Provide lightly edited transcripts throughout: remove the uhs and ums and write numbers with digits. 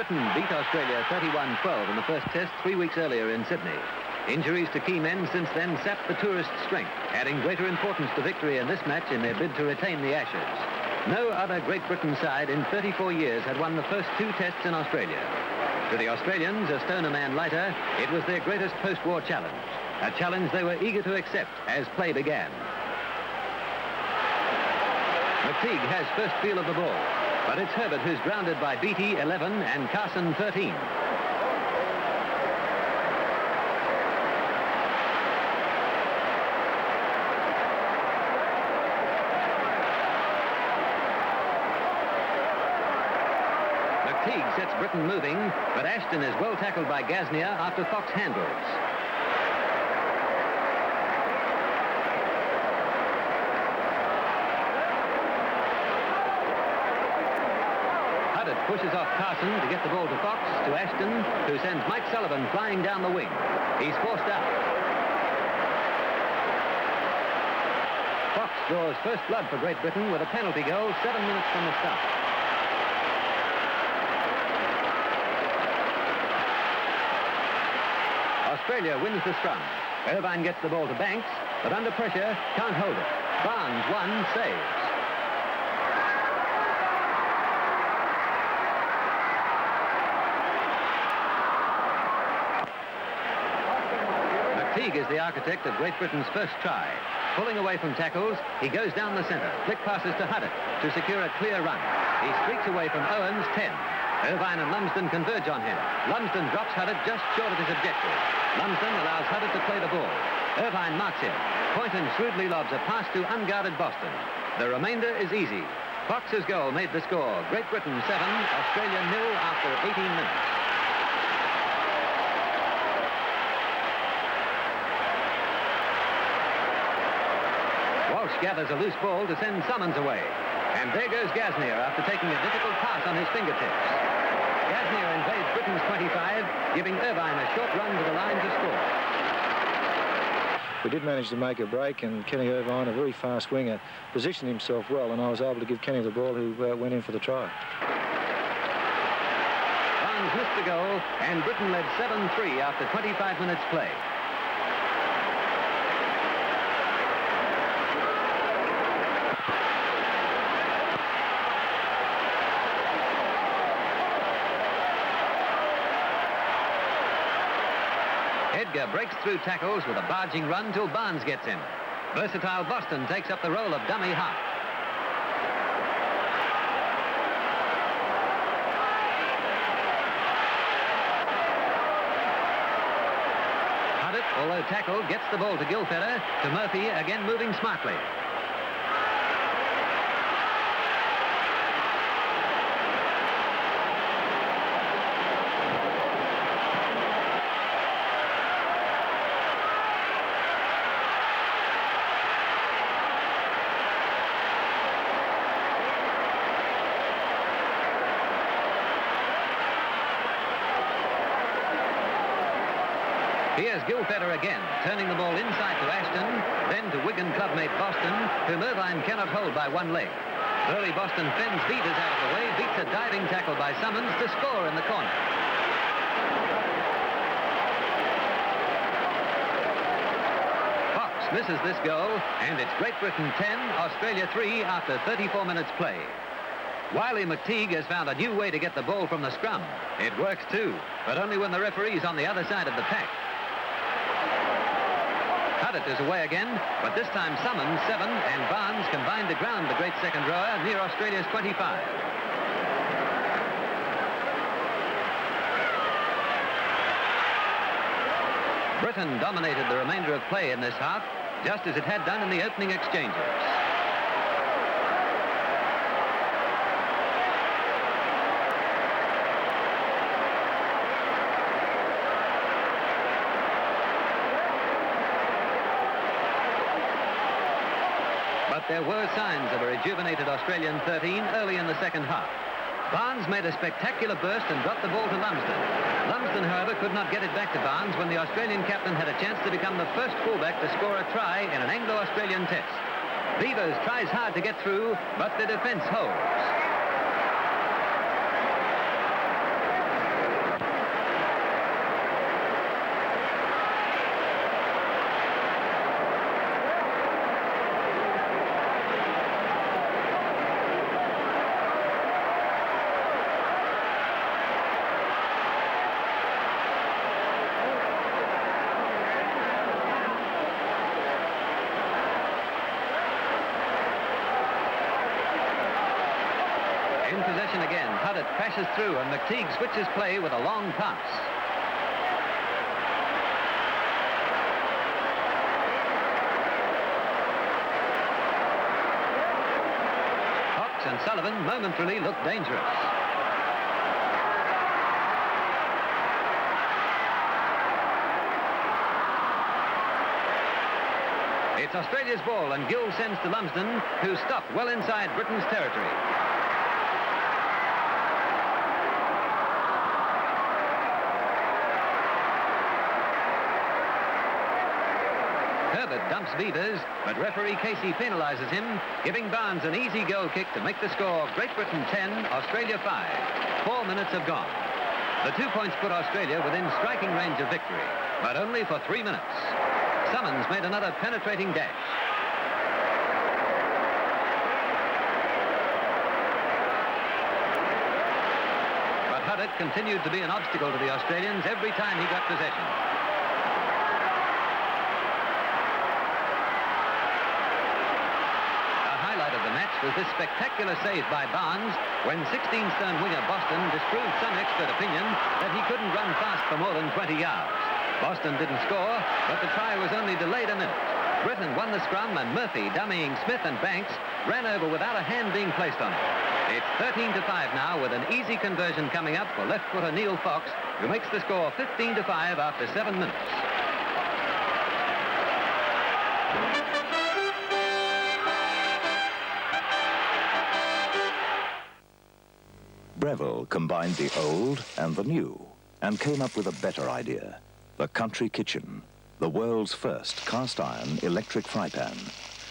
Britain beat Australia 31-12 in the first test 3 weeks earlier in Sydney. Injuries to key men since then sapped the tourist strength, adding greater importance to victory in this match in their bid to retain the Ashes. No other Great Britain side in 34 years had won the first 2 tests in Australia. To the Australians, a stone a man lighter, it was their greatest post-war challenge, a challenge they were eager to accept as play began. McTeague has first feel of the ball, but it's Herbert who's grounded by Beattie 11 and Carson 13. McTeague sets Britain moving, but Ashton is well tackled by Gasnier after Fox handles. Huddart pushes off Carson to get the ball to Fox, to Ashton, who sends Mike Sullivan flying down the wing. He's forced out. Fox draws first blood for Great Britain with a penalty goal 7 minutes from the start. Australia wins the scrum. Irvine gets the ball to Banks, but under pressure, can't hold it. Barnes, 1, saves. McTeague is the architect of Great Britain's first try. Pulling away from tackles, he goes down the centre. Flick passes to Huddart to secure a clear run. He streaks away from Owens, 10. Irvine and Lumsden converge on him. Lumsden drops Huddart just short of his objective. Lumsden allows Huddart to play the ball. Irvine marks him. Poynton shrewdly lobs a pass to unguarded Boston. The remainder is easy. Fox's goal made the score. Great Britain 7, Australia 0 after 18 minutes. Walsh gathers a loose ball to send Summons away. And there goes Gasnier after taking a difficult pass on his fingertips. Gasnier invades Britain's 25, giving Irvine a short run to the line to score. We did manage to make a break, and Kenny Irvine, a very fast winger, positioned himself well, and I was able to give Kenny the ball, who went in for the try. Barnes missed the goal, and Britain led 7-3 after 25 minutes play. Edgar breaks through tackles with a barging run till Barnes gets him. Versatile Boston takes up the role of dummy half. Huddart, although tackled, gets the ball to Gilfedder, to Murphy, again moving smartly. Here's Gilfedder again, turning the ball inside to Ashton, then to Wigan clubmate Boston, whom Irvine cannot hold by one leg. Early Boston fends Beaters out of the way, beats a diving tackle by Summons to score in the corner. Fox misses this goal, and it's Great Britain 10, Australia 3 after 34 minutes play. Wiley McTeague has found a new way to get the ball from the scrum. It works too, but only when the referee's on the other side of the pack. Huddart is away again, but this time Summons, 7, and Barnes combined to ground the great second rower near Australia's 25. Britain dominated the remainder of play in this half, just as it had done in the opening exchanges. But there were signs of a rejuvenated Australian 13 early in the second half. Barnes made a spectacular burst and dropped the ball to Lumsden. Lumsden, however, could not get it back to Barnes when the Australian captain had a chance to become the first fullback to score a try in an Anglo-Australian test. Beavers tries hard to get through, but the defence holds. possession again. Huddart crashes through and McTeague switches play with a long pass. Fox and Sullivan momentarily look dangerous. It's Australia's ball, and Gill sends to Lumsden, who stopped well inside Britain's territory. Herbert dumps Beavers, but referee Casey penalises him, giving Barnes an easy goal kick to make the score Great Britain 10, Australia 5. 4 minutes have gone. The 2 points put Australia within striking range of victory, but only for 3 minutes. Summons made another penetrating dash. But Huddart continued to be an obstacle to the Australians every time he got possession. The highlight of the match was this spectacular save by Barnes when 16-stone winger Boston disproved some expert opinion that he couldn't run fast for more than 20 yards. Boston didn't score, but the try was only delayed a minute. Britain won the scrum, and Murphy, dummying Smith and Banks, ran over without a hand being placed on it. It's 13-5 now, with an easy conversion coming up for left footer Neil Fox, who makes the score 15-5 after 7 minutes. Breville combined the old and the new and came up with a better idea. The Country Kitchen, the world's first cast-iron electric fry pan,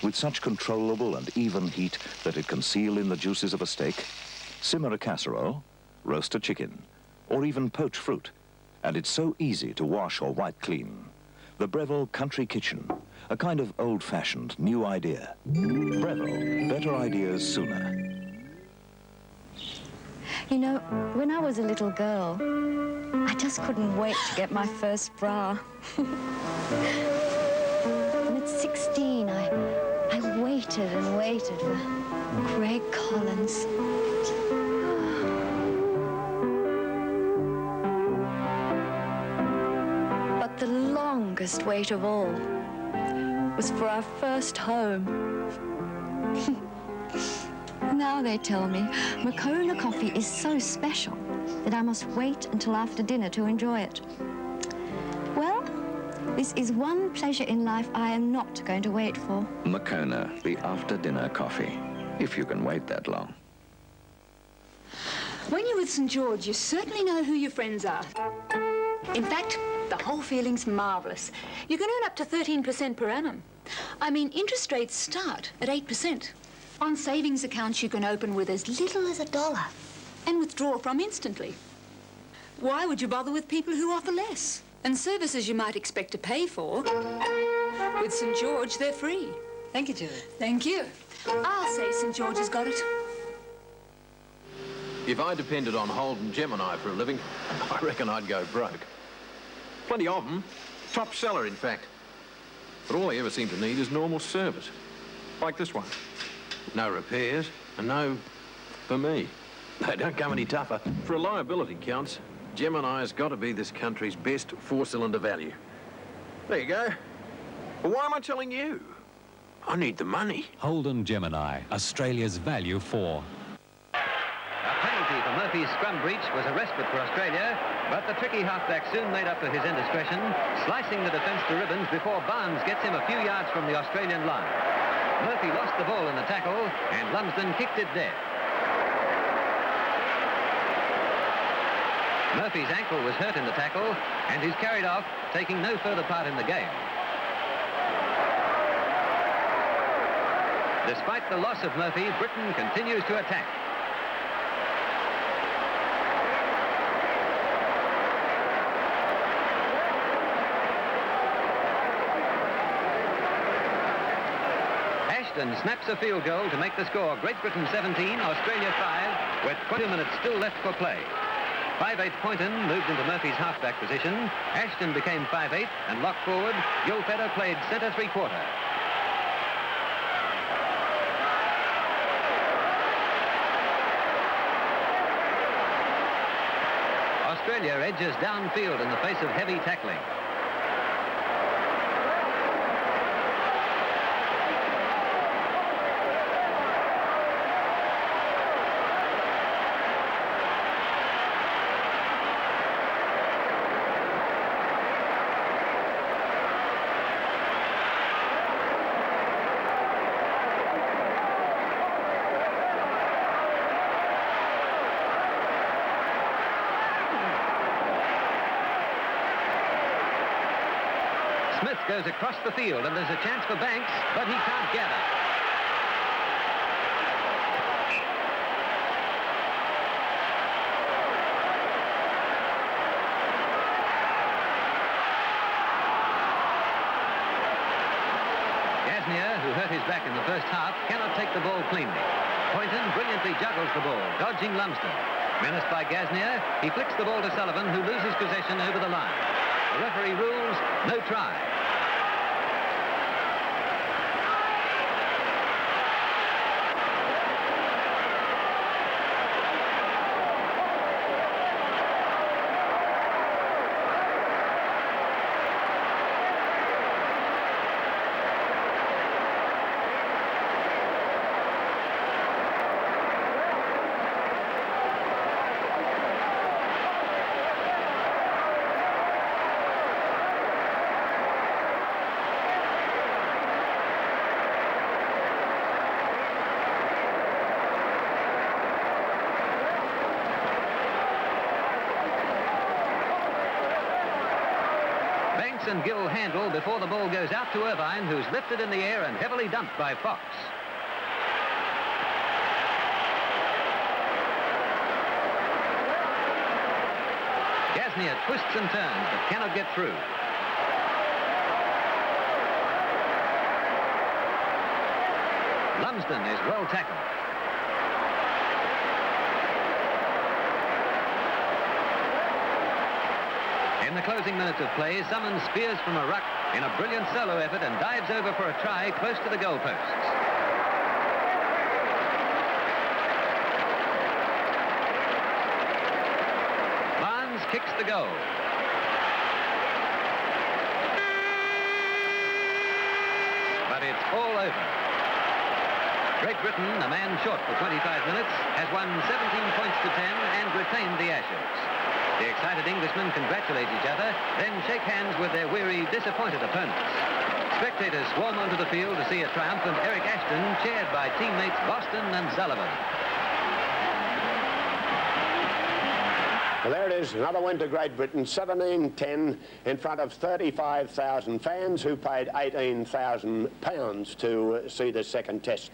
with such controllable and even heat that it can seal in the juices of a steak, simmer a casserole, roast a chicken, or even poach fruit. And it's so easy to wash or wipe clean. The Breville Country Kitchen, a kind of old-fashioned new idea. Breville, better ideas sooner. You know, when I was a little girl, I just couldn't wait to get my first bra. And at 16, I waited and waited for Greg Collins. But the longest wait of all was for our first home. Now they tell me Moccona coffee is so special that I must wait until after dinner to enjoy it. Well, this is one pleasure in life I am not going to wait for. Moccona, the after-dinner coffee, if you can wait that long. When you're with St. George, you certainly know who your friends are. In fact, the whole feeling's marvellous. You can earn up to 13% per annum. I mean, interest rates start at 8%. On savings accounts you can open with as little as $1 and withdraw from instantly. Why would you bother with people who offer less? And services you might expect to pay for, with St. George, they're free. Thank you, Julie. Thank you. I'll say St. George has got it. If I depended on Holden Gemini for a living, I reckon I'd go broke. Plenty of them. Top seller, in fact. But all I ever seem to need is normal service. Like this one. No repairs, and no for me. They don't come any tougher. For reliability counts, Gemini's got to be this country's best four-cylinder value. There you go. But why am I telling you? I need the money. Holden Gemini, Australia's value 4. A penalty for Murphy's scrum breach was a respite for Australia, but the tricky halfback soon made up for his indiscretion, slicing the defence to ribbons before Barnes gets him a few yards from the Australian line. Murphy lost the ball in the tackle, and Lumsden kicked it dead. Murphy's ankle was hurt in the tackle, and he's carried off, taking no further part in the game. Despite the loss of Murphy, Britain continues to attack. Ashton snaps a field goal to make the score Great Britain 17, Australia 5, with 20 minutes still left for play. 5'8" Poynton moved into Murphy's halfback position. Ashton became 5'8", and locked forward. Gilfedder played centre three-quarter. Australia edges downfield in the face of heavy tackling. Smith goes across the field, and there's a chance for Banks, but he can't gather. Gasnier, who hurt his back in the first half, cannot take the ball cleanly. Poynton brilliantly juggles the ball, dodging Lumsden. Menaced by Gasnier, he flicks the ball to Sullivan, who loses possession over the line. The referee rules no try. And Gill handle before the ball goes out to Irvine, who's lifted in the air and heavily dumped by Fox. Gasnier twists and turns but cannot get through. Lumsden is well tackled. In the closing minutes of play, Summons spears from a ruck in a brilliant solo effort and dives over for a try close to the goalposts. Barnes kicks the goal. But it's all over. Great Britain, a man short for 25 minutes, has won 17 points to 10 and retained the Ashes. The excited Englishmen congratulate each other, then shake hands with their weary, disappointed opponents. Spectators swarm onto the field to see a triumphant Eric Ashton, cheered by teammates Boston and Sullivan. Well, there it is, another win to Great Britain, 17-10 in front of 35,000 fans who paid £18,000 to see the second test.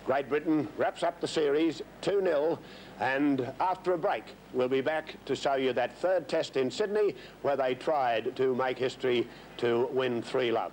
Great Britain wraps up the series 2-0, and after a break we'll be back to show you that third test in Sydney where they tried to make history to win 3-love.